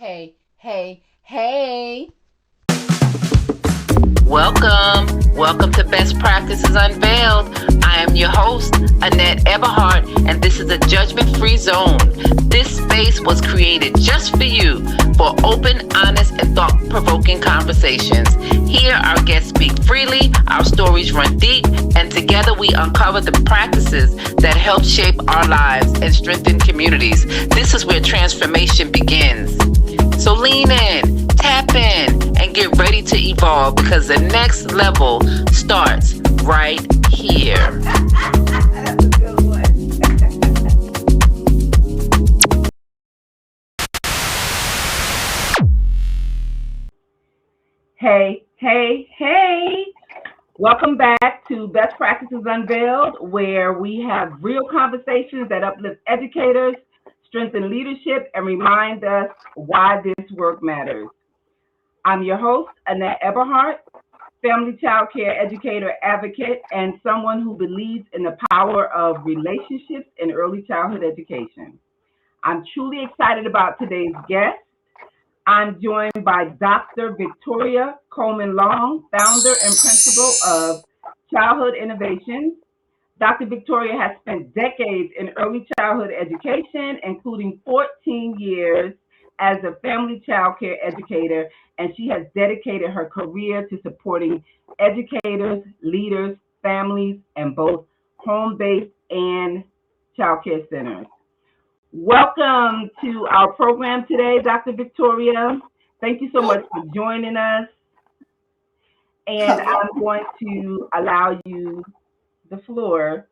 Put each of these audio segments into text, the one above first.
Hey, hey, hey. Welcome to Best Practices Unveiled. I am your host, Annette Eberhart, and this is a judgment-free zone. This space was created just for you for open, honest, and thought-provoking conversations. Here, our guests speak freely, our stories run deep, and together we uncover the practices that help shape our lives and strengthen communities. This is where transformation begins. So lean in, tap in, and get ready to evolve because the next level starts right here. That's a good one. Hey, hey, hey. Welcome back to Best Practices Unveiled, where we have real conversations that uplift educators, strengthen leadership, and remind us why this work matters. I'm your host, Annette Eberhart, family child care educator, advocate, and someone who believes in the power of relationships in early childhood education. I'm truly excited about today's guest. I'm joined by Dr. Victoria Coleman Long, founder and principal of Childhood Innovations. Dr. Victoria has spent decades in early childhood education, including 14 years as a family child care educator, and she has dedicated her career to supporting educators, leaders, families, and both home-based and child care centers. Welcome to our program today, Dr. Victoria. Thank you so much for joining us. And Hello. I'm going to allow you the floor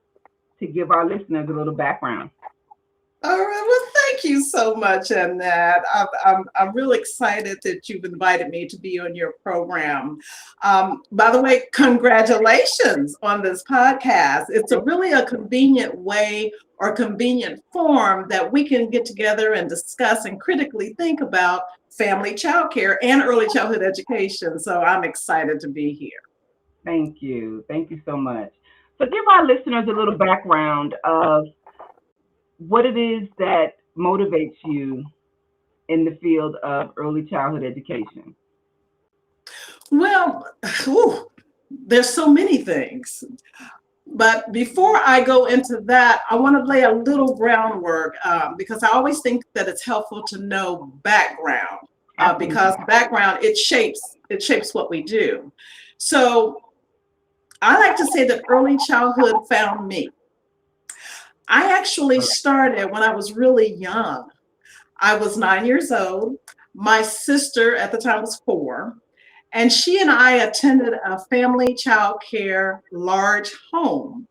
to give our listeners a little background. All right. Well, thank you so much, Annette. I'm really excited that you've invited me to be on your program. By the way, congratulations on this podcast. It's really a convenient way or convenient form that we can get together and discuss and critically think about family child care and early childhood education. So I'm excited to be here. Thank you. Thank you so much. So, give our listeners a little background of what it is that motivates you in the field of early childhood education. Well, whew, there's so many things. But before I go into that, I want to lay a little groundwork because I always think that it's helpful to know background because Absolutely. background it shapes what we do. So I like to say that early childhood found me. I actually started when I was really young. I was 9 years old. My sister at the time was 4. And she and I attended a family child care large home.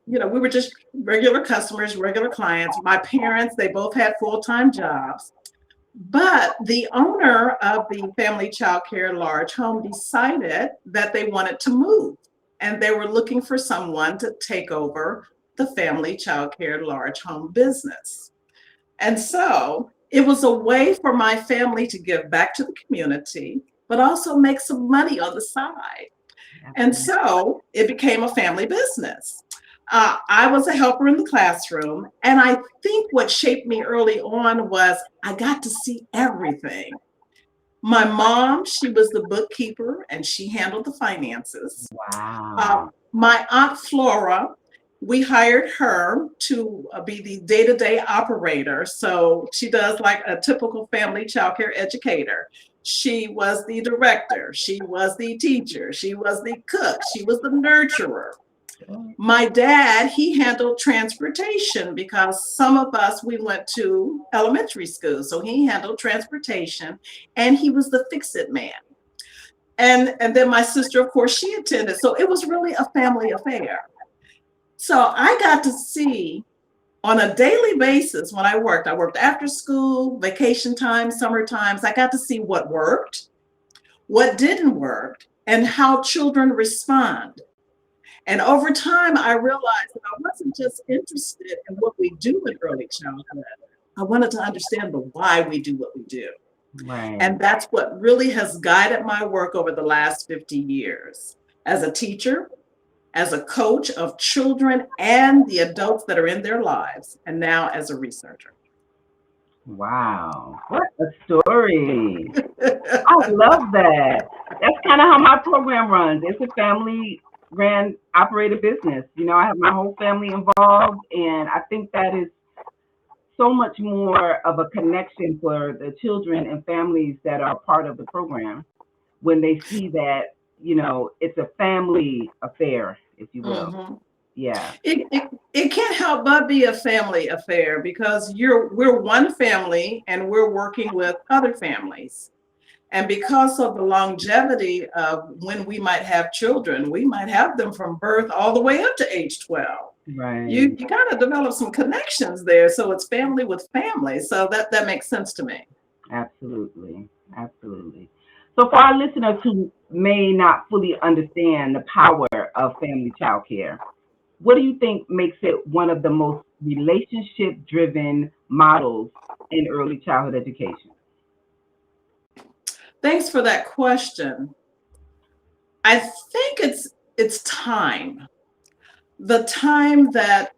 We were just regular customers, regular clients. My parents, they both had full-time jobs. But the owner of the family child care large home decided that they wanted to move and they were looking for someone to take over the family child care large home business. And so it was a way for my family to give back to the community, but also make some money on the side. And Absolutely. so it became a family business. I was a helper in the classroom. And I think what shaped me early on was I got to see everything. My mom, she was the bookkeeper and she handled the finances. Wow. My aunt Flora, we hired her to be the day-to-day operator. So she does like a typical family childcare educator. She was the director, she was the teacher, she was the cook, she was the nurturer. My dad, he handled transportation because some of us, we went to elementary school. So he handled transportation and he was the fix-it man. And then my sister, of course, she attended. So it was really a family affair. So I got to see on a daily basis when I worked after school, vacation time, summer times. I got to see what worked, what didn't work, and how children respond. And over time, I realized that I wasn't just interested in what we do in early childhood. I wanted to understand the why we do what we do. Right. And that's what really has guided my work over the last 50 years as a teacher, as a coach of children and the adults that are in their lives, and now as a researcher. Wow, what a story. I love that. That's kind of how my program runs. It's a family ran operated business. I have my whole family involved, and I think that is so much more of a connection for the children and families that are part of the program when they see that, it's a family affair, if you will. Hmm. Yeah, It can't help but be a family affair because we're one family and we're working with other families. And because of the longevity of when we might have children, we might have them from birth all the way up to age 12. right. You got to develop some connections there. So it's family with family. So that makes sense to me. Absolutely. Absolutely. So, for our listeners who may not fully understand the power of family child care, what do you think makes it one of the most relationship driven models in early childhood education? Thanks for that question. I think it's time. The time that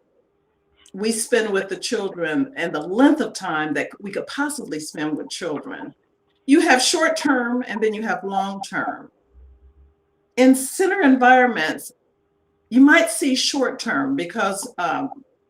we spend with the children and the length of time that we could possibly spend with children. You have short term and then you have long term. In center environments, you might see short term because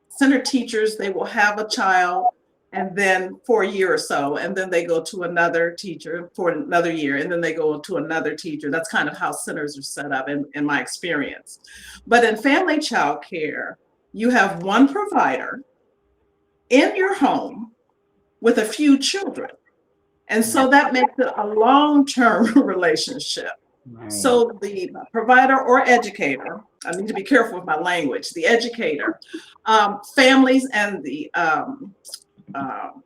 center teachers, they will have a child and then for a year or so, and then they go to another teacher for another year, and then they go to another teacher. That's kind of how centers are set up in my experience. But in family child care, you have one provider in your home with a few children. And Yeah, so that makes it a long-term relationship. right. So the provider or educator, I need to be careful with my language, the educator, families and the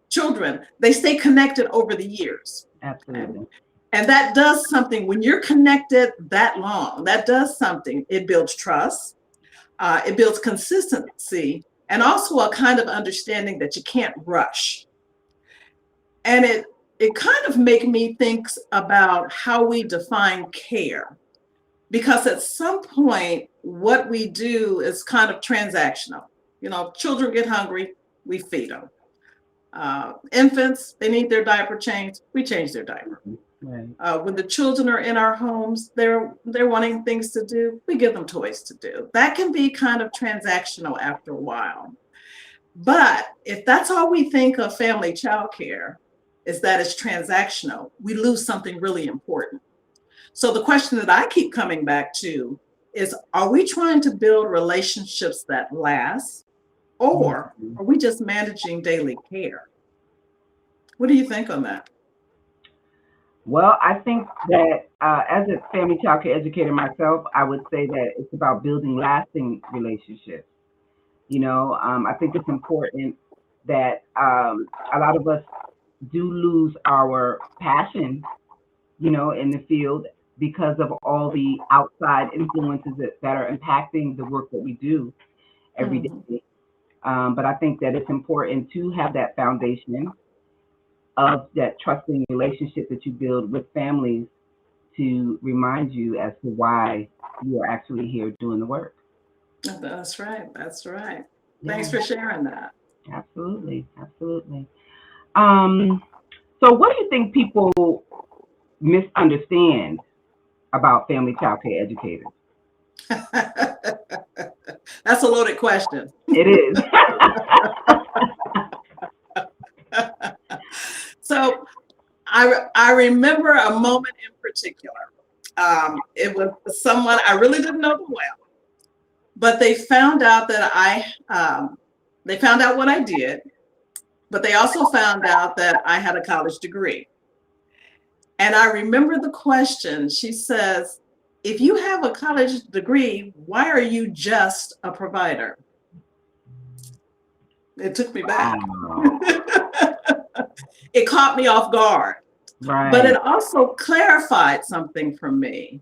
children, they stay connected over the years. And, Absolutely. and that does something when you're connected that long, that does something. It builds trust, it builds consistency, and also a kind of understanding that you can't rush. And it kind of make me think about how we define care because at some point what we do is kind of transactional. Children get hungry, we feed them. Infants, they need their diaper changed, we change their diaper. Right. When the children are in our homes, they're wanting things to do, we give them toys to do. That can be kind of transactional after a while. But if that's all we think of family childcare, is that it's transactional, we lose something really important. So the question that I keep coming back to is, are we trying to build relationships that last, or Mhm. are we just managing daily care? What do you think on that? Well, I think that as a family child care educator myself, I would say that it's about building lasting relationships. I think it's important that a lot of us do lose our passion, in the field because of all the outside influences that are impacting the work that we do every Mhm. day. But I think that it's important to have that foundation of that trusting relationship that you build with families to remind you as to why you are actually here doing the work. That's right. That's right. Thanks Yeah, for sharing that. absolutely, absolutely. Um, so what do you think people misunderstand about family child care educators? That's a loaded question. It is. So I remember a moment in particular. It was someone I really didn't know them well, but they found out what I did, but they also found out that I had a college degree. And I remember the question. She says, "If you have a college degree, why are you just a provider?" It took me back. Wow. It caught me off guard, but it Right. also clarified something for me.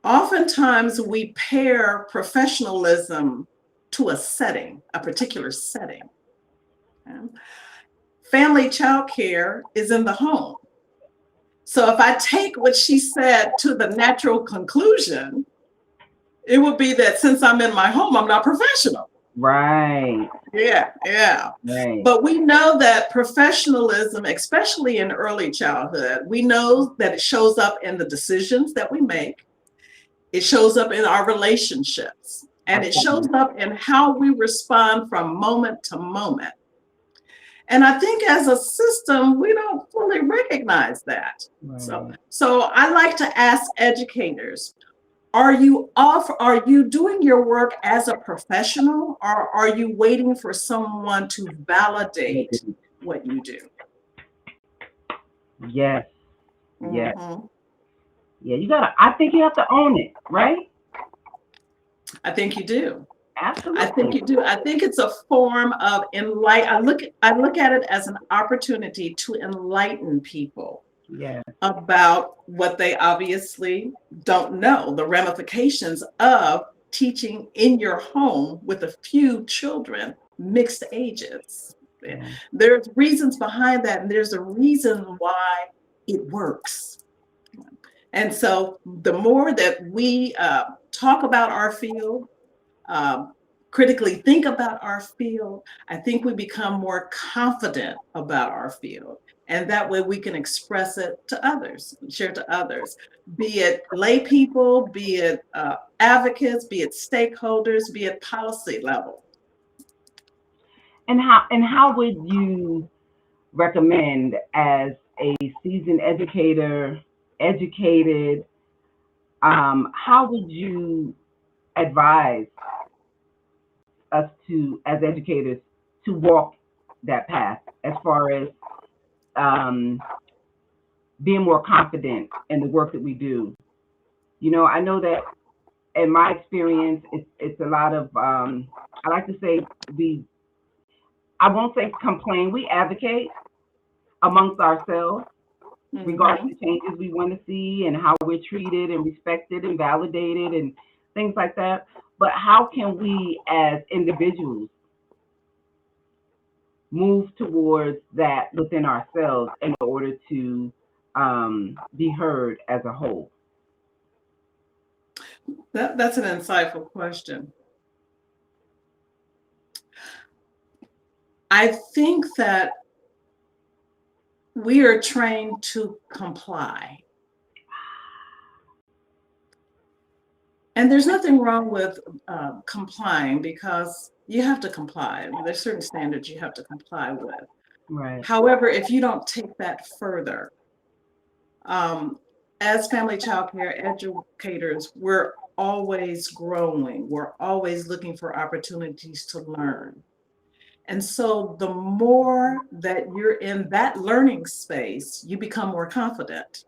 Oftentimes, we pair professionalism to a setting, a particular setting. Okay? Family child care is in the home. So if I take what she said to the natural conclusion, it would be that since I'm in my home, I'm not professional. Right. Yeah. Right. But we know that professionalism, especially in early childhood, we know that it shows up in the decisions that we make. It shows up in our relationships, and it shows Absolutely. up in how we respond from moment to moment. And I think as a system, we don't fully recognize that. So, Right. so I like to ask educators, are you doing your work as a professional, or are you waiting for someone to validate what you do? Yes. Yes. Mhm. Yeah. I think you have to own it, right? I think you do. I think Absolutely. you do. I think it's a form of enlighten. I look at it as an opportunity to enlighten people Yes. about what they obviously don't know, the ramifications of teaching in your home with a few children, mixed ages. Yeah. There's reasons behind that, and there's a reason why it works. And so the more that we talk about our field, um, critically think about our field, I think we become more confident about our field. And that way we can express it to others, share to others, be it lay people, be it advocates, be it stakeholders, be it policy level. And how would you recommend, as a seasoned educator, educated, how would you advise us to, as educators, to walk that path as far as um, being more confident in the work that we do? I know that in my experience, it's a lot of, I like to say, we, I won't say complain, we advocate amongst ourselves regarding Mm-hmm. the changes we want to see and how we're treated and respected and validated and things like that. But how can we as individuals move towards that within ourselves in order to be heard as a whole? That's an insightful question. I think that we are trained to comply. And there's nothing wrong with complying, because you have to comply. There's certain standards you have to comply with. Right. However, if you don't take that further, um, as family child care educators, we're always growing. We're always looking for opportunities to learn. And so the more that you're in that learning space, you become more confident.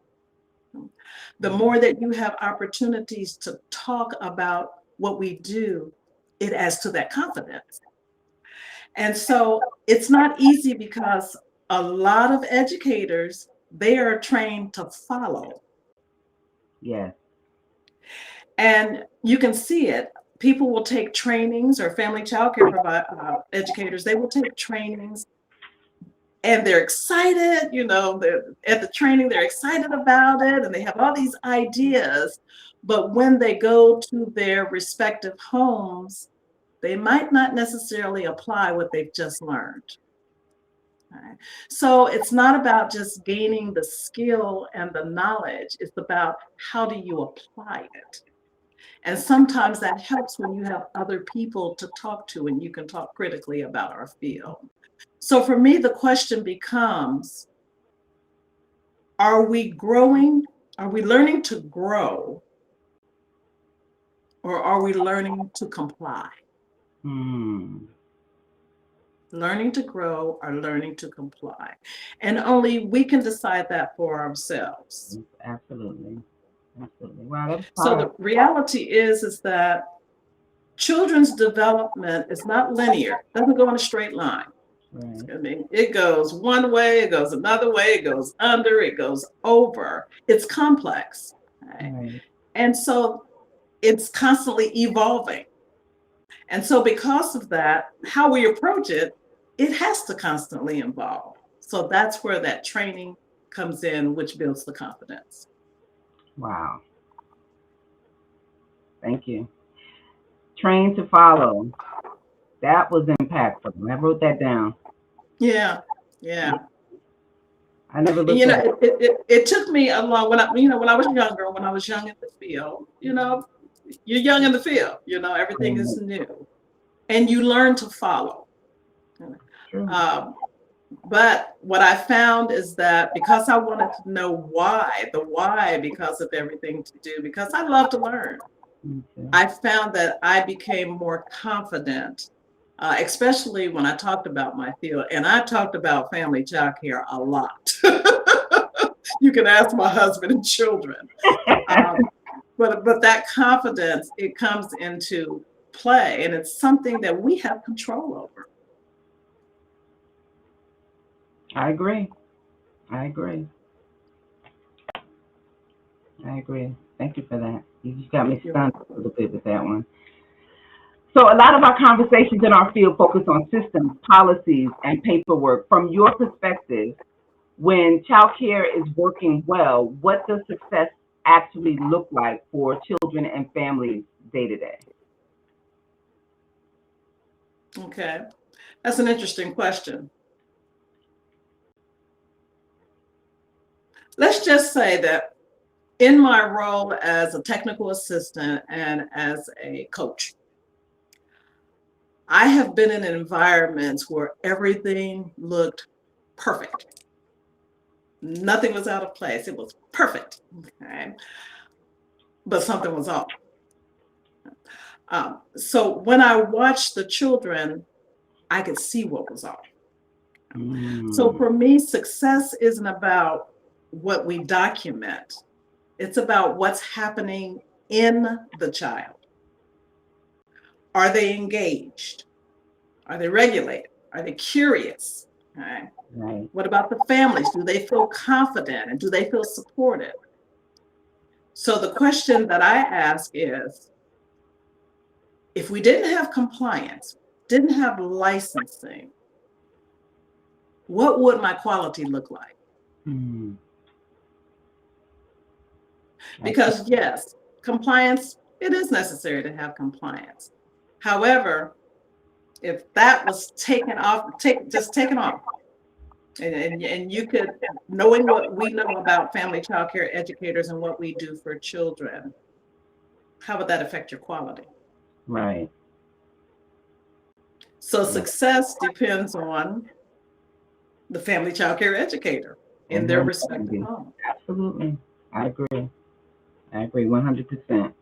The more that you have opportunities to talk about what we do, it adds to that confidence. And so it's not easy, because a lot of educators, they are trained to follow. Yes. And you can see it. People will take trainings, or family child care educators, they will take trainings and they're excited, they're at the training, they're excited about it, and they have all these ideas. But when they go to their respective homes, they might not necessarily apply what they've just learned. Right? So it's not about just gaining the skill and the knowledge, it's about how do you apply it. And sometimes that helps when you have other people to talk to and you can talk critically about our field. So for me, the question becomes, are we growing? Are we learning to grow? Or are we learning to comply? Hmm. Learning to grow or learning to comply? And only we can decide that for ourselves. Absolutely. Absolutely. Wow, that's So the powerful. reality is that children's development is not linear. It doesn't go in a straight line. Right. I mean, it goes one way, it goes another way, it goes under, it goes over. It's complex. Right? Right. And so it's constantly evolving. And so because of that, how we approach it, it has to constantly evolve. So that's where that training comes in, which builds the confidence. Wow. Thank you. Train to follow. That was impactful. I wrote that down. Yeah. I never And looked at it. it took me a long when when I was younger, when I was young in the field, you're young in the field, everything is new, and you learn to follow. True. But what I found is that because I wanted to know the why, because of everything to do, because I love to learn, Okay. I found that I became more confident, especially when I talked about my field. And I talked about family child care a lot. You can ask my husband and children. But that confidence, it comes into play, and it's something that we have control over. I agree. I agree. Thank you for that. You just got me stunned a little bit with that one. So a lot of our conversations in our field focus on systems, policies, and paperwork. From your perspective, when childcare is working well, what does success actually look like for children and families day to day? Okay, that's an interesting question. Let's just say that in my role as a technical assistant and as a coach, I have been in environments where everything looked perfect. Nothing was out of place. It was perfect. Okay. But something was off. So when I watched the children, I could see what was off. So for me, success isn't about what we document. It's about what's happening in the child. Are they engaged? Are they regulated? Are they curious? Okay. Right. What about the families? Do they feel confident and do they feel supported? So the question that I ask is, if we didn't have compliance, didn't have licensing, what would my quality look like? Mm. Because yes, compliance, it is necessary to have compliance. However, if that was taken off, taken off, and you could, knowing what we know about family child care educators and what we do for children, how would that affect your quality? Right. So success depends on the family child care educator in their respective home. Absolutely. I agree. 100%.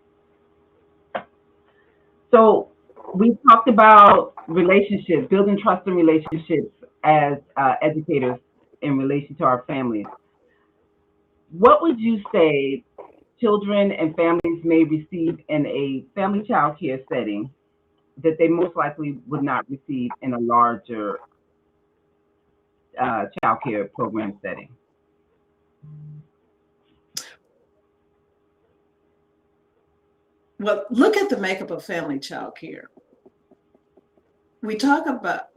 So we talked about relationships, building trust and relationships as educators in relation to our families. What would you say children and families may receive in a family child care setting that they most likely would not receive in a larger child care program setting? Well, look at the makeup of family child care. We talk about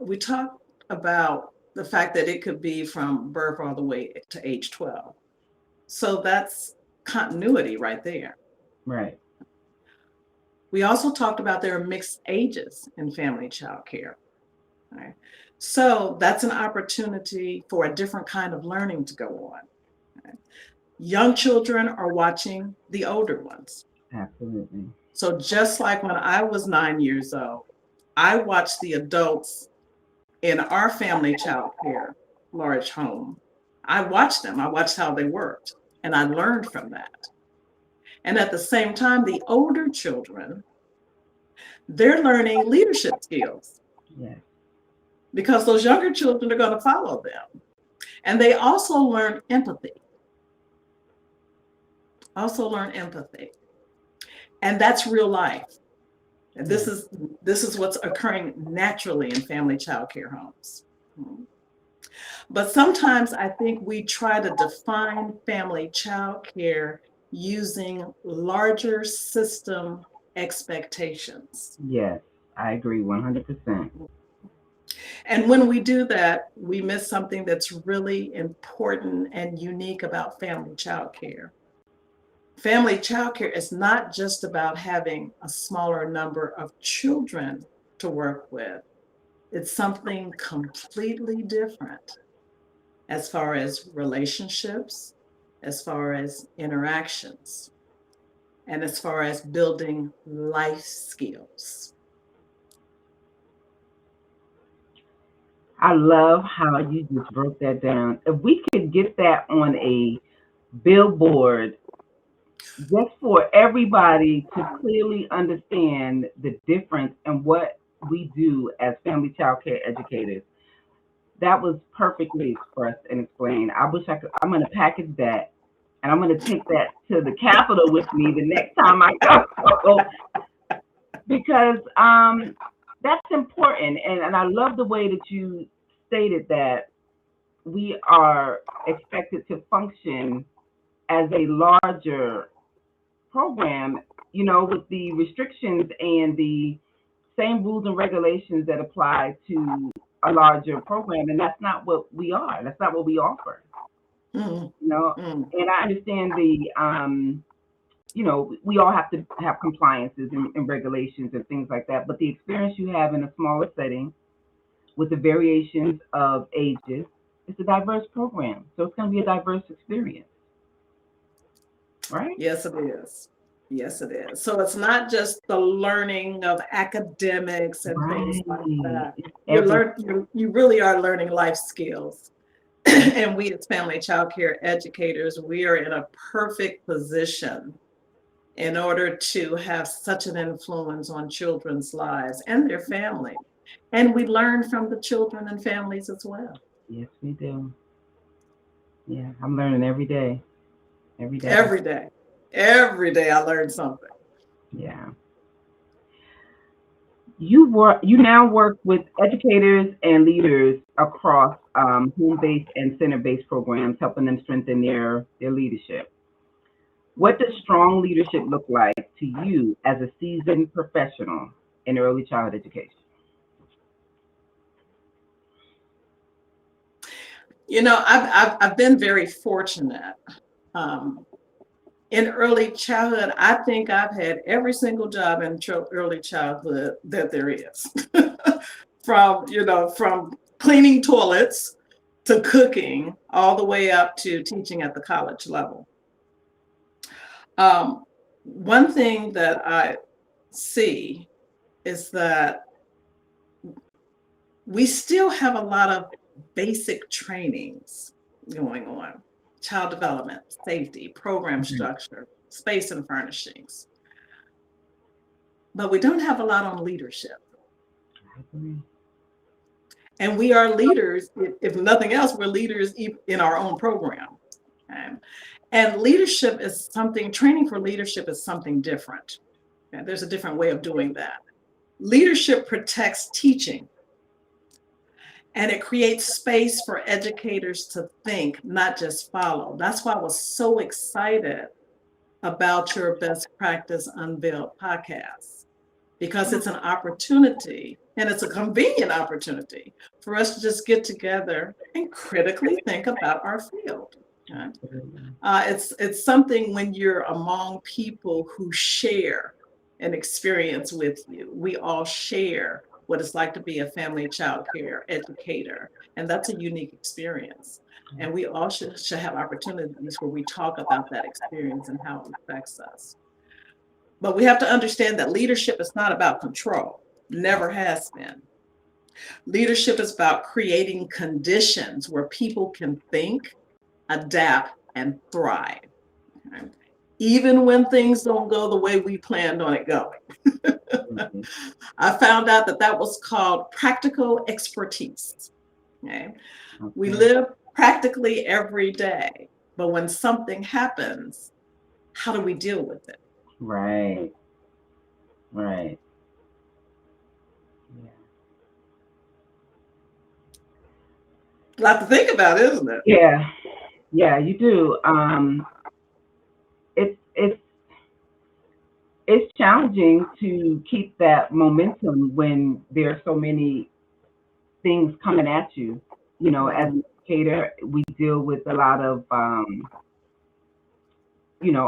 the fact that it could be from birth all the way to age 12. So that's continuity right there. Right. We also talked about there are mixed ages in family child care. Right? So that's an opportunity for a different kind of learning to go on. Right? Young children are watching the older ones. Absolutely. So just like when I was 9 years old, I watched the adults in our family child care large home. I watched them. I watched how they worked, and I learned from that. And at the same time, the older children, they're learning leadership skills. Yes. Because those younger children are going to follow them. And they also learn empathy. And that's real life. And this is what's occurring naturally in family child care homes. But sometimes I think we try to define family child care using larger system expectations. Yes, I agree 100%. And when we do that, we miss something that's really important and unique about family child care. Family child care is not just about having a smaller number of children to work with. It's something completely different as far as relationships, as far as interactions, and as far as building life skills. I love how you just broke that down. If we could get that on a billboard just for everybody to clearly understand the difference in what we do as family child care educators, that was perfectly expressed and explained. I wish I could. I'm going to package that and I'm going to take that to the Capitol with me the next time I go because that's important. And I love the way that you stated that we are expected to function as a larger program, with the restrictions and the same rules and regulations that apply to a larger program. And that's not what we are. That's not what we offer. Mm, You know, mm. and I understand we all have to have compliances and regulations and things like that. But the experience you have in a smaller setting with the variations of ages, it's a diverse program. So it's going to be a diverse experience, right? Yes, it is. Yes, it is. So it's not just the learning of academics and things like Right. that. It's every You really are learning life skills. And we as family child care educators, we are in a perfect position in order to have such an influence on children's lives and their family. And we learn from the children and families as well. Yes, we do. Yeah, I'm learning every day. Every day. Every day. Every day I learn something. Yeah. You now work with educators and leaders across home-based and center-based programs, helping them strengthen their leadership. What does strong leadership look like to you as a seasoned professional in early childhood education? I've been very fortunate. Um, in early childhood, I think I've had every single job in early childhood that there is. From cleaning toilets to cooking, all the way up to teaching at the college level. Um, One thing that I see is that we still have a lot of basic trainings going on: child development, safety, program Mhm. structure, space and furnishings. But we don't have a lot on leadership. I agree. And we are leaders, if nothing else, we're leaders in our own program. Okay? And leadership is something, training for leadership is something different. Okay? There's a different way of doing that. Leadership protects teaching, and it creates space for educators to think, not just follow. That's why I was so excited about your Best Practice Unveiled podcast, because it's an opportunity, and it's a convenient opportunity for us to just get together and critically think about our field. Okay? It's something when you're among people who share an experience with you. We all share what it's like to be a family child care educator, and that's a unique experience. And we all should have opportunities where we talk about that experience and how it affects us. But we have to understand that leadership is not about control, never has been. Leadership is about creating conditions where people can think, adapt, and thrive, okay? Even when things don't go the way we planned on it going. Mhm. I found out that was called practical expertise. Okay? We Okay. live practically every day, but when something happens, how do we deal with it? Right. Right. Yeah. A lot to think about, isn't it? Yeah. Yeah, you do. It's it's challenging to keep that momentum when there are so many things coming at you. As Mhm. an educator, we deal with a lot of,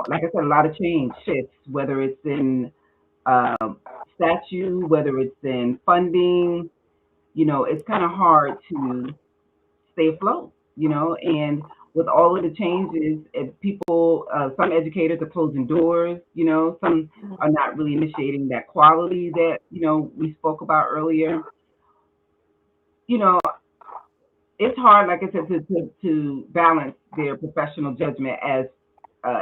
like I said, a lot of change shifts, whether it's in statute, whether it's in funding, it's kind of hard to stay afloat, and with all of the changes, people, some educators are closing doors, some are not really initiating that quality that, we spoke about earlier. You know, it's hard, like I said, to balance their professional judgment as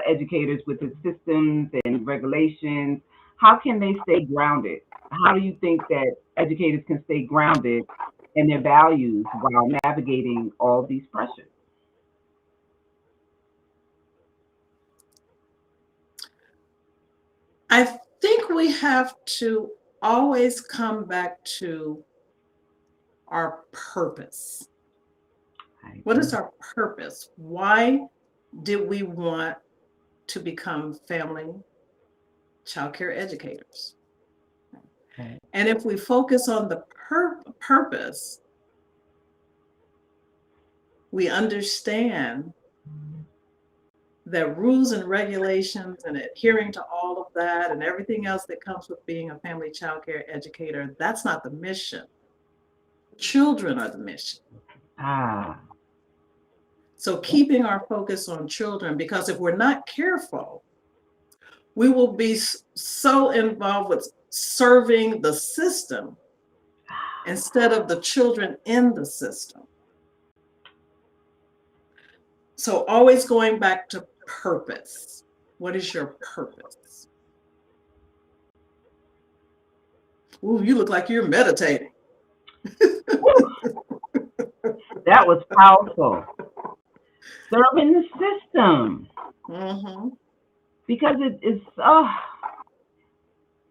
educators with the systems and regulations. How can they stay grounded? How do you think that educators can stay grounded in their values while navigating all these pressures? I think we have to always come back to our purpose. What is our purpose? Why did we want to become family childcare educators? Okay. And if we focus on the purpose, we understand that rules and regulations and adhering to all of that and everything else that comes with being a family childcare educator, that's not the mission. Children are the mission. So keeping our focus on children, because if we're not careful, we will be so involved with serving the system instead of the children in the system. So always going back to purpose. What is your purpose? Ooh, you look like you're meditating. That was powerful. Serving the system. Because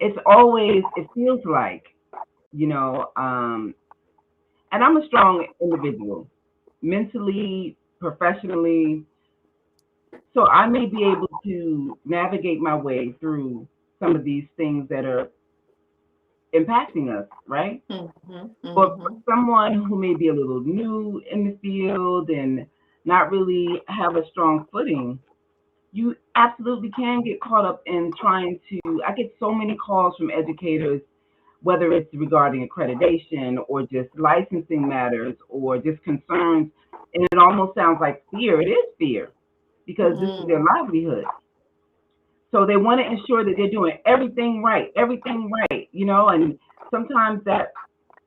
it's always, it feels like, and I'm a strong individual, mentally, professionally, so I may be able to navigate my way through some of these things that are impacting us, right? But for someone who may be a little new in the field and not really have a strong footing, you absolutely can get caught up in trying to, I get so many calls from educators, whether it's regarding accreditation or just licensing matters or just concerns, and it almost sounds like fear. It is fear because this is their livelihood. So they want to ensure that they're doing everything right, and sometimes that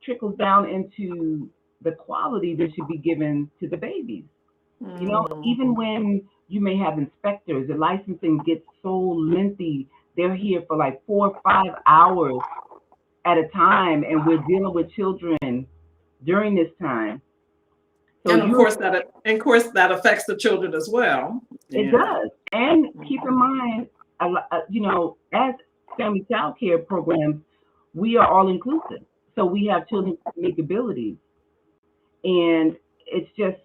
trickles down into the quality that should be given to the babies. Even when you may have inspectors, the licensing gets so lengthy. They're here for like 4 or 5 hours at a time, and we're dealing with children during this time. So and of course that affects the children as well. It does. And keep in mind, as family child care programs, we are all inclusive. So we have children with unique abilities. And it's just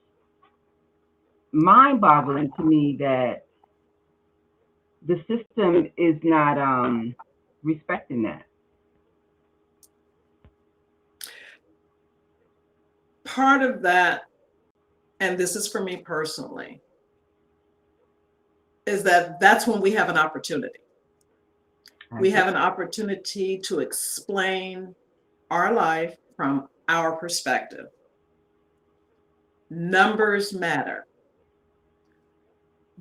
mind-boggling to me that the system is not respecting that. Part of that, and this is for me personally, is that's when we have an opportunity. We have an opportunity to explain our life from our perspective. Numbers matter.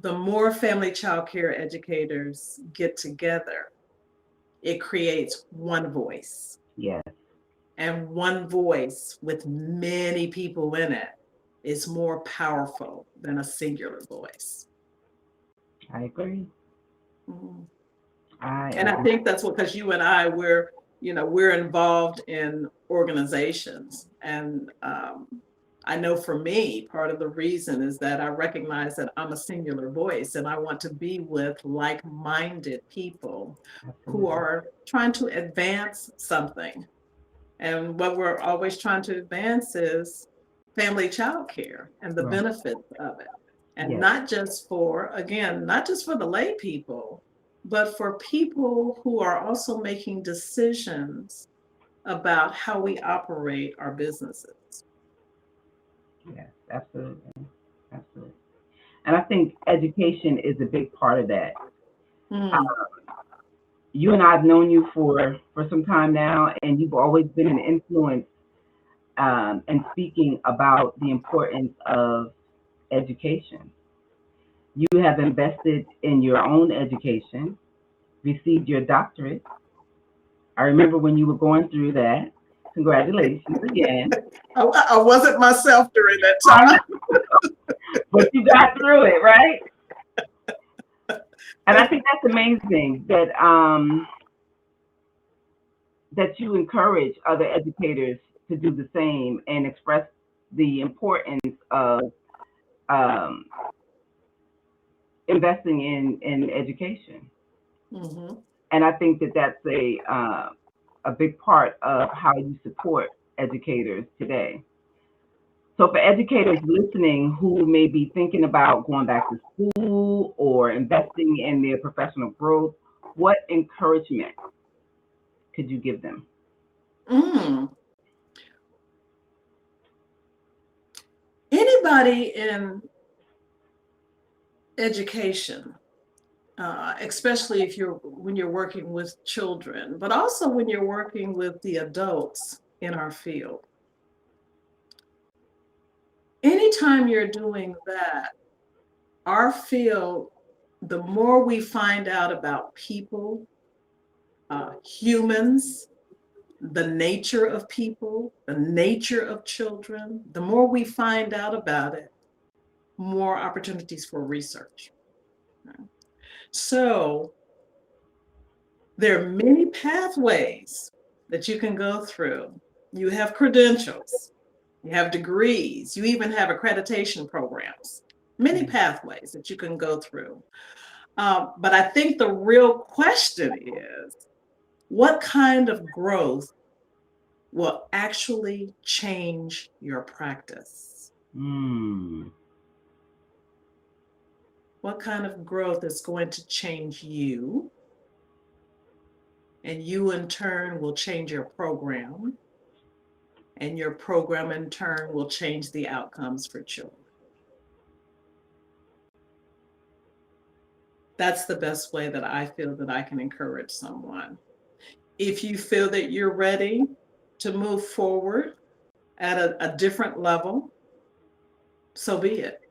The more family child care educators get together, it creates one voice. Yes. And one voice with many people in it is more powerful than a singular voice. I agree. I think that's because you and I, we're involved in organizations. And I know for me, part of the reason is that I recognize that I'm a singular voice and I want to be with like-minded people who are trying to advance something. And what we're always trying to advance is family child care and the benefits of it. And not just for the lay people, but for people who are also making decisions about how we operate our businesses. Yes, absolutely. Absolutely. And I think education is a big part of that. You and I have known you for some time now, and you've always been an influence and speaking about the importance of education. You have invested in your own education, received your doctorate. I remember when you were going through that. Congratulations again. I wasn't myself during that I time. know, but you got through it, right? And I think that's amazing that you encourage other educators to do the same and express the importance of um, investing in education. Mm-hmm. And I think that that's a big part of how you support educators today. So for educators listening who may be thinking about going back to school or investing in their professional growth, what encouragement could you give them? Mm. Anybody in education, especially when you're working with children, but also when you're working with the adults in our field. Anytime you're doing that, our field, the more we find out about people, humans, the nature of people, the nature of children, the more we find out about it, more opportunities for research. So there are many pathways that you can go through. You have credentials, you have degrees, you even have accreditation programs, many pathways that you can go through. But I think the real question is, what kind of growth will actually change your practice? Mm. What kind of growth is going to change you? And you in turn will change your program. And your program in turn will change the outcomes for children. That's the best way that I feel that I can encourage someone. If you feel that you're ready to move forward at a different level, so be it.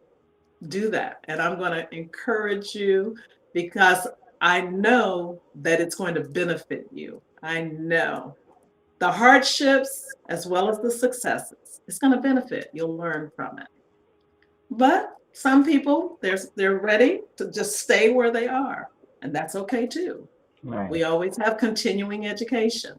Do that. And I'm going to encourage you because I know that it's going to benefit you. I know the hardships as well as the successes, it's going to benefit. You'll learn from it. But some people, they're ready to just stay where they are. And that's okay too. Right. We always have continuing education.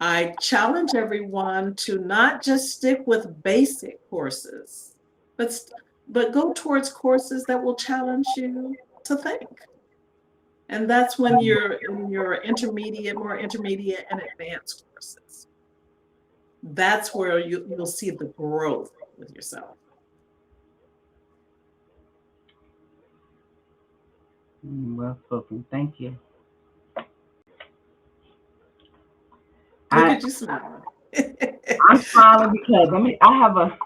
I challenge everyone to not just stick with basic courses, but go towards courses that will challenge you to think. And that's when you're in your intermediate, more intermediate and advanced courses. That's where you'll see the growth with yourself. Well spoken. Thank you. Look at you smiling. I'm smiling because I have a.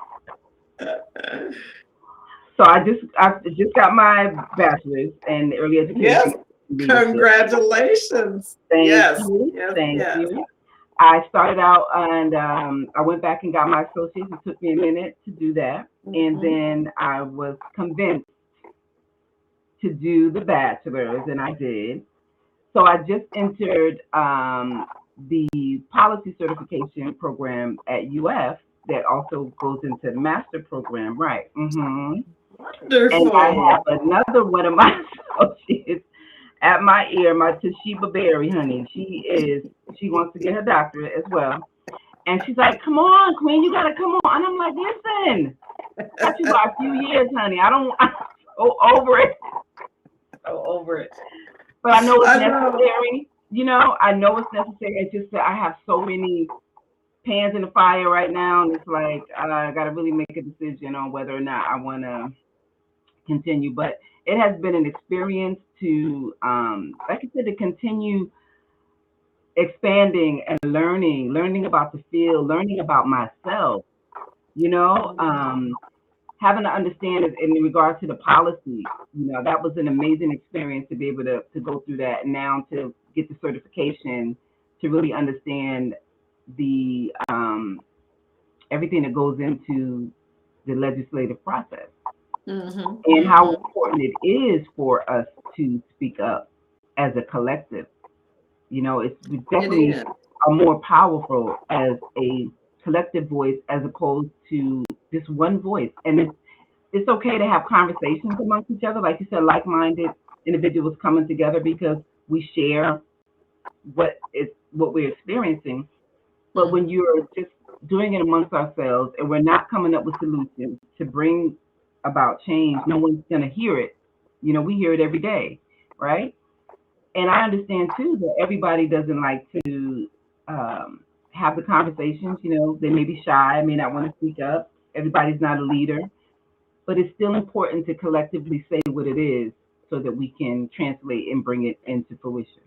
So I just got my bachelor's in early education. Yes. Leadership. Congratulations. Thank Yes. you. Yes. Thank Yes. you. I started out and I went back and got my associate's. It took me a minute to do that. And then I was convinced to do the bachelor's, and I did. So I just entered the policy certification program at UF that also goes into the master program, right? Mm-hmm. Wonderful. And I have another one of my associates at my ear, my Toshiba Berry, honey. She wants to get her doctorate as well. And she's like, come on, Queen, you gotta come on. And I'm like, listen, got you by a few years, honey. I'm so over it. So over it. But I know it's necessary. You know, I know it's necessary. It's just that I have so many pans in the fire right now. And it's like, I got to really make a decision on whether or not I want to continue. But it has been an experience to, like I said, to continue expanding and learning about the field, learning about myself, you know, having to understand it in regards to the policy. You know, that was an amazing experience to be able to go through that, and now to get the certification to really understand the everything that goes into the legislative process Mm-hmm. and how Mm-hmm. important it is for us to speak up as a collective. It's we It definitely is. are more powerful as a collective voice as opposed to this one voice. And it's okay to have conversations amongst each other, like you said, like-minded individuals coming together because we share what we're experiencing. But when Mm-hmm. you're just doing it amongst ourselves and we're not coming up with solutions to bring about change, no one's gonna hear it. We hear it every day, right? And I understand too that everybody doesn't like to have the conversations. They may be shy, may not want to speak up. Everybody's not a leader, but it's still important to collectively say what it is so that we can translate and bring it into fruition.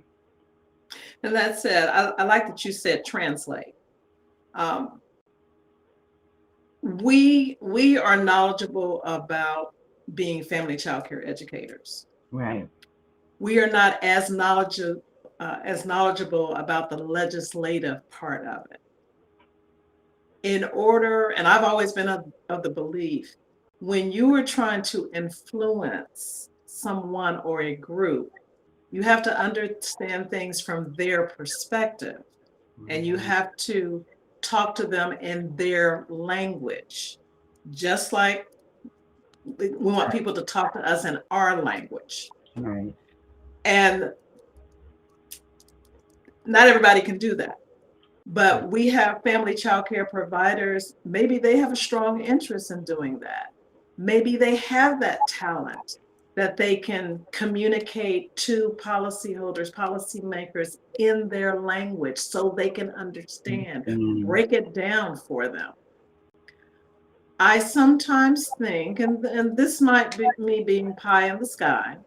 And that said, I like that you said translate. Um, we are knowledgeable about being family child care educators. Right. We are not as knowledgeable about the legislative part of it. In order, and I've always been of the belief, when you are trying to influence someone or a group, you have to understand things from their perspective, and you Right. have to talk to them in their language, just like we want people to talk to us in our language. Right. And not everybody can do that. But we have family child care providers, maybe they have a strong interest in doing that. Maybe they have that talent that they can communicate to policyholders, policymakers in their language so they can understand, Mm. break it down for them. I sometimes think, and this might be me being pie in the sky,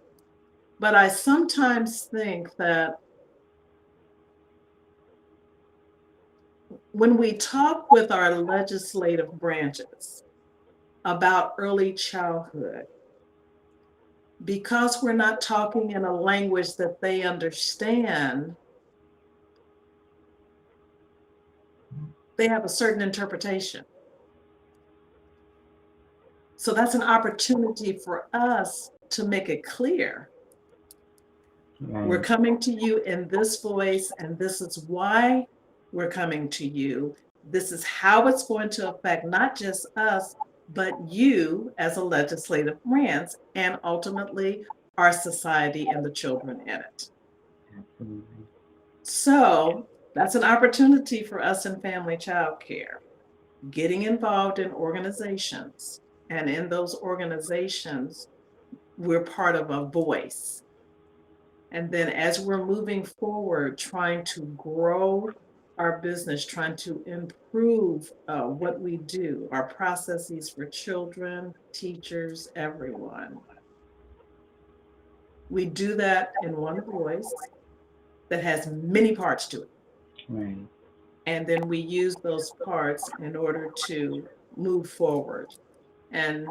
but I sometimes think that when we talk with our legislative branches about early childhood, because we're not talking in a language that they understand, they have a certain interpretation. So that's an opportunity for us to make it clear. We're Right. coming to you in this voice, and this is why we're coming to you. This is how it's going to affect not just us, but you as a legislative branch, and ultimately our society and the children in it. Absolutely. So that's an opportunity for us in family child care, getting involved in organizations. And in those organizations, we're part of a voice. And then as we're moving forward, trying to grow our business, trying to improve what we do, our processes for children, teachers, everyone. We do that in one voice that has many parts to it. Right. And then we use those parts in order to move forward and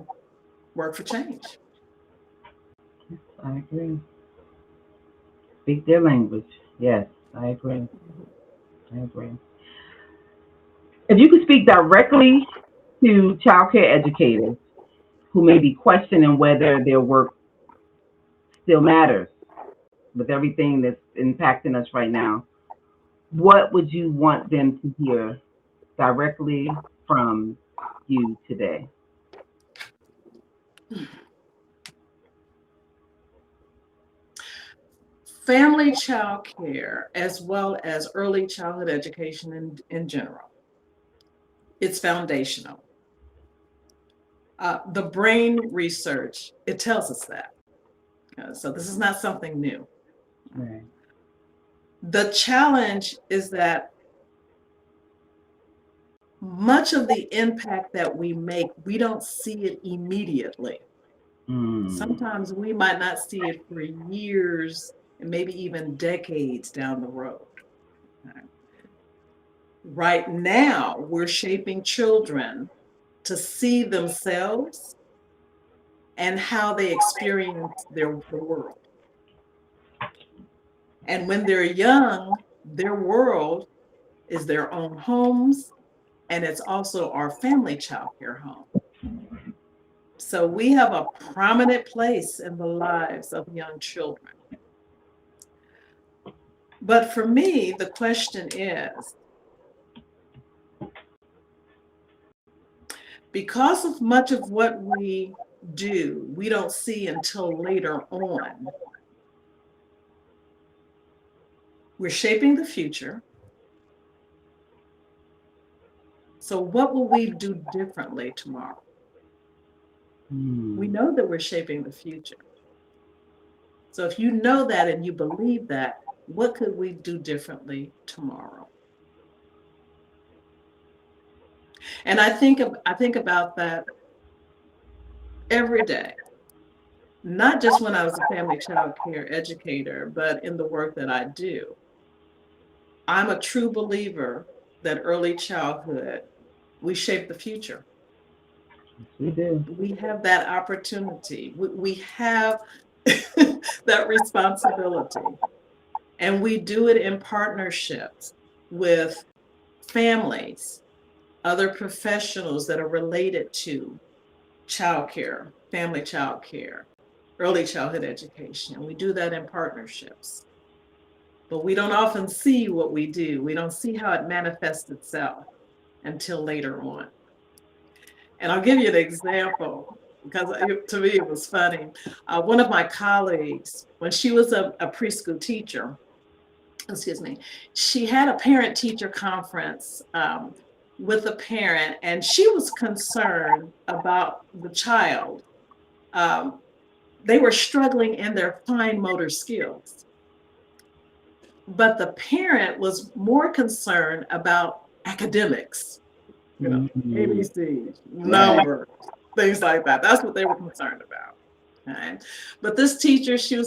work for change. I agree. Speak their language. Yes, I agree. I agree. If you could speak directly to childcare educators who may be questioning whether their work still matters with everything that's impacting us right now, what would you want them to hear directly from you today? Family child care, as well as early childhood education in general, it's foundational. The brain research, it tells us that. So this is not something new. Right. The challenge is that much of the impact that we make, we don't see it immediately. Mm. Sometimes we might not see it for years and maybe even decades down the road. Right now, we're shaping children to see themselves and how they experience the world. And when they're young, their world is their own homes, and it's also our family child care home. So we have a prominent place in the lives of young children. But for me, the question is, because of much of what we do, we don't see until later on. We're shaping the future. So what will we do differently tomorrow? We know that we're shaping the future. So if you know that and you believe that, what could we do differently tomorrow? And I think about that every day, not just when I was a family child care educator, but in the work that I do. I'm a true believer that early childhood, we shape the future. We do. We have that opportunity. We have that responsibility. And we do it in partnerships with families, other professionals that are related to childcare, family childcare, early childhood education. We do that in partnerships. But we don't often see what we do. We don't see how it manifests itself until later on. And I'll give you an example, because to me it was funny. One of my colleagues, when she was a preschool teacher, she had a parent-teacher conference with a parent, and she was concerned about the child. They were struggling in their fine motor skills. But the parent was more concerned about academics, ABCs, numbers, things like that. That's what they were concerned about. Okay. But this teacher, she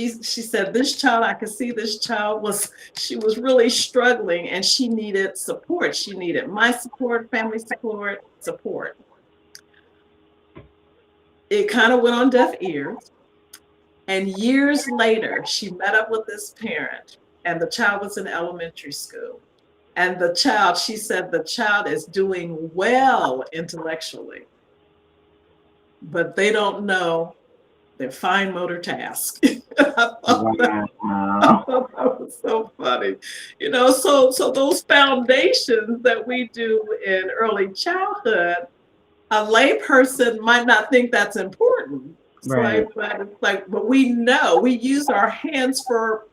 said, this child, I could see this child she was really struggling, and she needed support. She needed my support, family support. It kind of went on deaf ears. And years later, she met up with this parent, and the child was in elementary school. And she said the child is doing well intellectually, but they don't know their fine motor task. I thought that was so funny. So those foundations that we do in early childhood, a layperson might not think that's important. Right. But we know, we use our hands for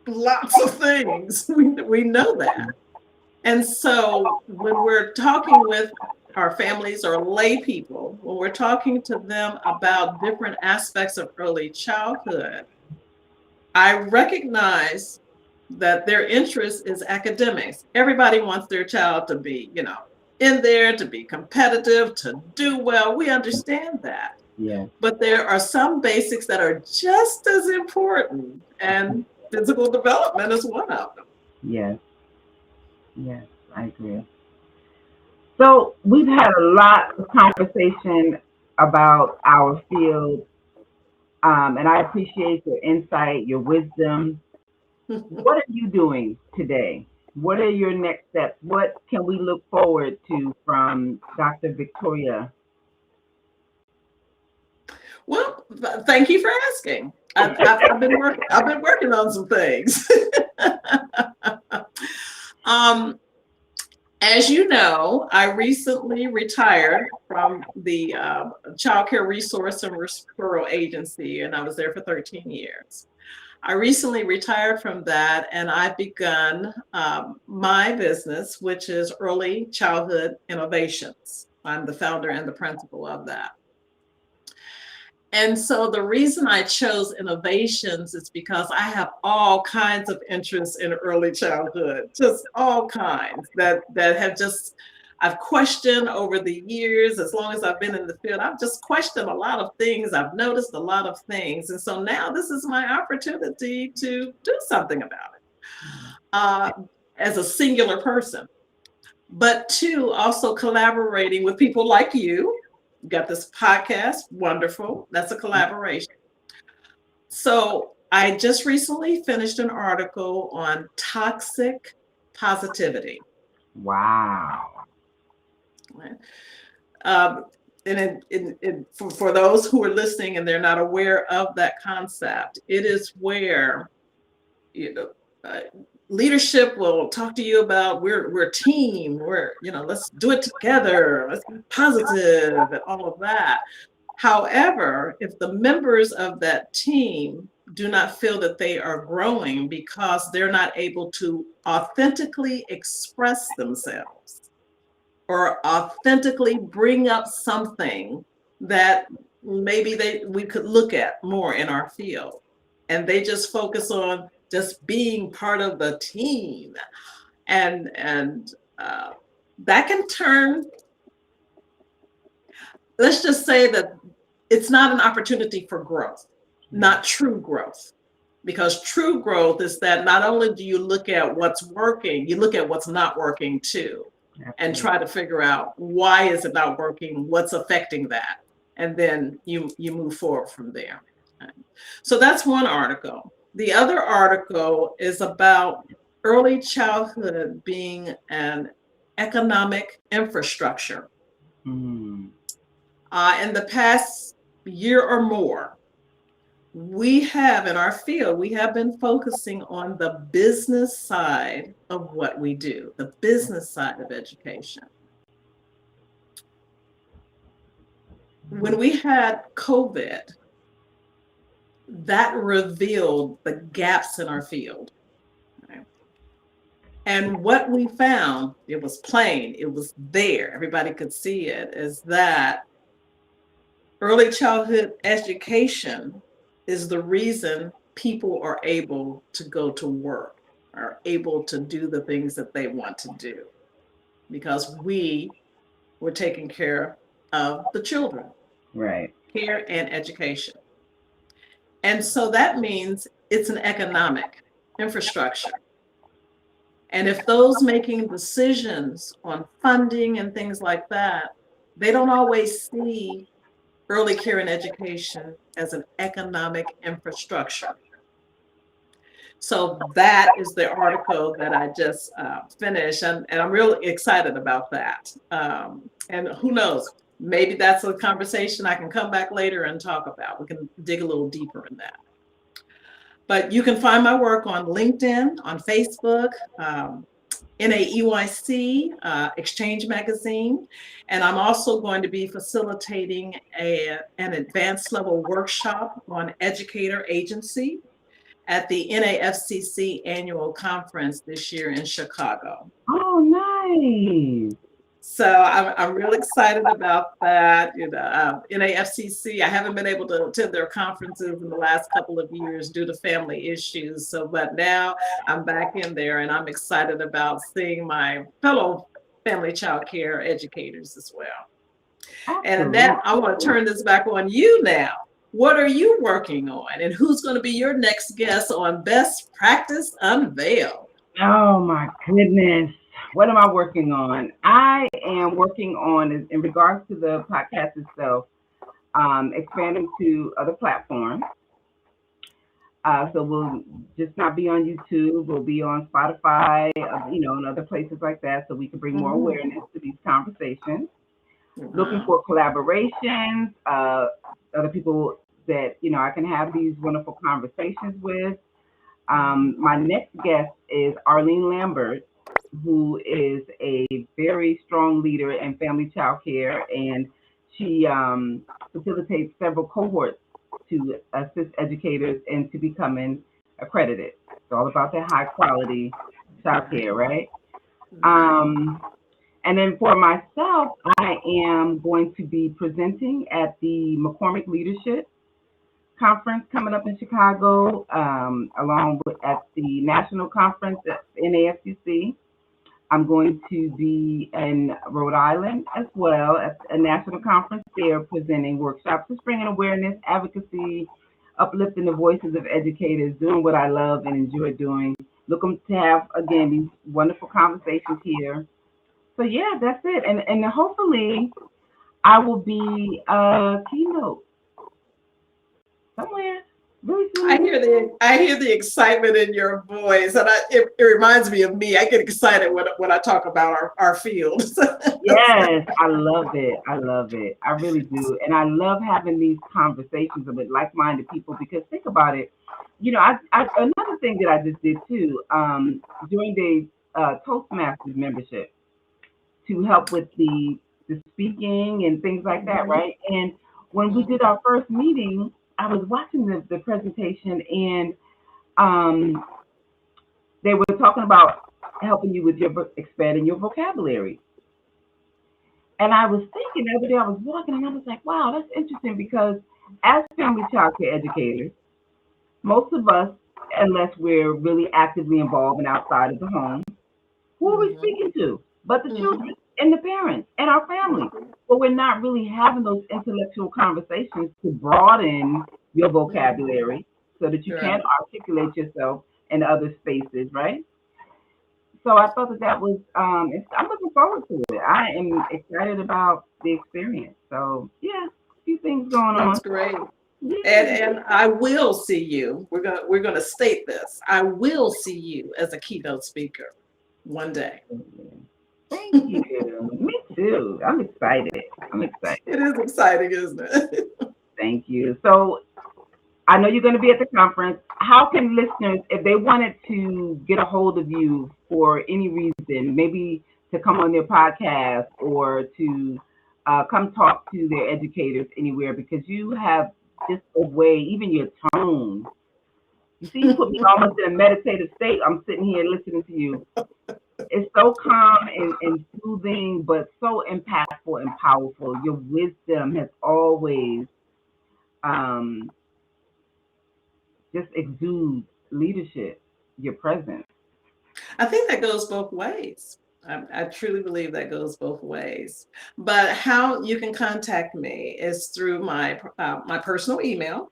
lots of things. We know that. And so when we're talking with our families or lay people, when we're talking to them about different aspects of early childhood, I recognize that their interest is academics. Everybody wants their child to be, in there, to be competitive, to do well. We understand that. Yeah. But there are some basics that are just as important, and physical development is one of them. Yes. Yes, I agree. So we've had a lot of conversation about our field, and I appreciate your insight, your wisdom. What are you doing today? What are your next steps? What can we look forward to from Dr. Victoria? Well, thank you for asking. I've been working on some things. As you know, I recently retired from the Child Care Resource and Referral Agency, and I was there for 13 years. I recently retired from that, and I've begun my business, which is Early Childhood Innovations. I'm the founder and the principal of that. And so the reason I chose innovations is because I have all kinds of interests in early childhood, just all kinds that I've questioned over the years. As long as I've been in the field, I've just questioned a lot of things. I've noticed a lot of things. And so now this is my opportunity to do something about it as a singular person. But two, also collaborating with people like you. Got this podcast, wonderful. That's a collaboration. So I just recently finished an article on toxic positivity. Wow. Um, and for those who are listening and they're not aware of that concept, it is where, you know, leadership will talk to you about we're a team, let's do it together, let's be positive and all of that. However, if the members of that team do not feel that they are growing because they're not able to authentically express themselves or authentically bring up something that maybe we could look at more in our field, and they just focus on just being part of the team, and that can turn, let's just say that it's not an opportunity for growth, not true growth. Because true growth is that not only do you look at what's working, you look at what's not working too. Absolutely. And try to figure out why is it not working, what's affecting that, and then you move forward from there. So that's one article. The other article is about early childhood being an economic infrastructure. In the past year or more, we have in our field, we have been focusing on the business side of what we do, the business side of education. When we had COVID, that revealed the gaps in our field. Right? And what we found, it was plain, it was there, everybody could see it, is that early childhood education is the reason people are able to go to work, are able to do the things that they want to do, because we were taking care of the children. Right. Care and education. And so that means it's an economic infrastructure. And if those making decisions on funding and things like that, they don't always see early care and education as an economic infrastructure. So that is the article that I just finished, and I'm really excited about that. And who knows, maybe that's a conversation I can come back later and talk about. We can dig a little deeper in that. But you can find my work on LinkedIn, on Facebook, NAEYC, Exchange Magazine, and I'm also going to be facilitating an advanced level workshop on Educator agency at the NAFCC annual conference this year in Chicago. Oh, nice. So I'm really excited about that. NAFCC, I haven't been able to attend their conferences in the last couple of years due to family issues. But now I'm back in there, and I'm excited about seeing my fellow family child care educators as well. Absolutely. And Annette, I want to turn this back on you now. What are you working on, and who's going to be your next guest on Best Practice Unveiled? Oh my goodness. What am I working on? I am working on, in regards to the podcast itself, expanding to other platforms. So we'll just not be on YouTube. We'll be on Spotify, and other places like that, so we can bring more awareness to these conversations. Looking for collaborations, other people that, I can have these wonderful conversations with. My next guest is Arlene Lambert, who is a very strong leader in family child care, and she facilitates several cohorts to assist educators into becoming accredited. It's all about that high quality child care, right? And then for myself, I am going to be presenting at the McCormick Leadership Conference coming up in Chicago, along with at the national conference at NAFCC. I'm going to be in Rhode Island as well at a national conference there, presenting workshops, just bringing awareness, advocacy, uplifting the voices of educators, doing what I love and enjoy doing. Looking to have, again, these wonderful conversations here. So yeah, that's it. And hopefully I will be a keynote somewhere. Very soon. I hear the excitement in your voice, and it reminds me of me. I get excited when I talk about our field. Yes, I love it. I love it. I really do. And I love having these conversations with like-minded people because think about it. Another thing that I just did too, during the Toastmasters membership to help with the speaking and things like that, right? And when we did our first meeting, I was watching the presentation and um, they were talking about helping you with expanding your vocabulary. And I was thinking the other day, I was walking and I was like, wow, that's interesting because as family childcare educators, most of us, unless we're really actively involved and outside of the home, who are we speaking to? But the children and the parents and our family. But we're not really having those intellectual conversations to broaden your vocabulary so that you can articulate yourself in other spaces, right? So I thought that was, I'm looking forward to it. I am excited about the experience. So yeah, a few things going on. That's great. Yeah. And I will see you. We're gonna state this. I will see you as a keynote speaker one day. Thank you. Me too. I'm excited. It is exciting, isn't it? Thank you. So I know you're going to be at the conference. How can listeners, if they wanted to get a hold of you for any reason, maybe to come on their podcast or to come talk to their educators anywhere, because you have just a way, even your tone. You see, you put me almost in a meditative state. I'm sitting here listening to you. It's so calm and soothing, but so impactful and powerful. Your wisdom has always just exudes leadership, your presence. I think that goes both ways. I truly believe that goes both ways. But how you can contact me is through my personal email.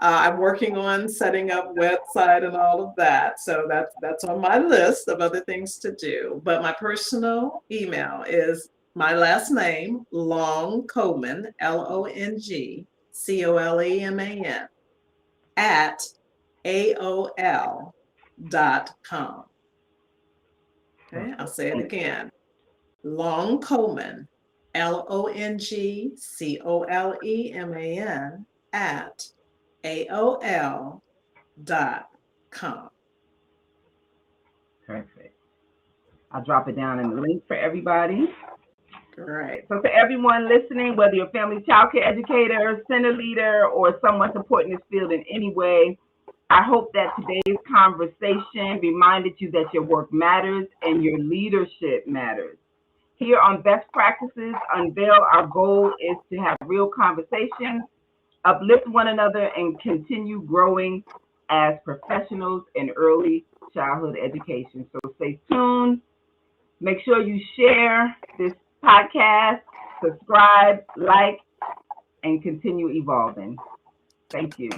I'm working on setting up website and all of that. So that's on my list of other things to do. But my personal email is my last name, Long Coleman, LONG COLEMAN at AOL.com. Okay, I'll say it again. Long Coleman, LONG COLEMAN at AOL.com. Perfect. I'll drop it down in the link for everybody. Great. So to everyone listening, whether you're a family childcare educator, center leader, or someone supporting this field in any way, I hope that today's conversation reminded you that your work matters and your leadership matters. Here on Best Practices Unveiled, our goal is to have real conversations, uplift one another, and continue growing as professionals in early childhood education. So stay tuned. Make sure you share this podcast, subscribe, like, and continue evolving. Thank you.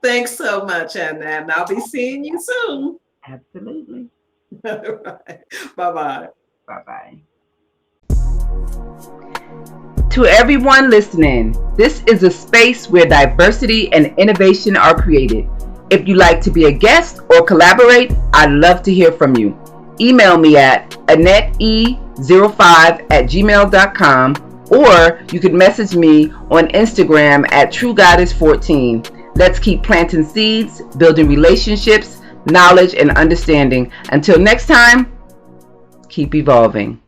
Thanks so much, Annette. And I'll be seeing you soon. Absolutely. All right. Bye-bye. Bye-bye. To everyone listening, this is a space where diversity and innovation are created. If you'd like to be a guest or collaborate, I'd love to hear from you. Email me at AnnetteE05@gmail.com, or you could message me on Instagram at TrueGoddess14. Let's keep planting seeds, building relationships, knowledge, and understanding. Until next time, keep evolving.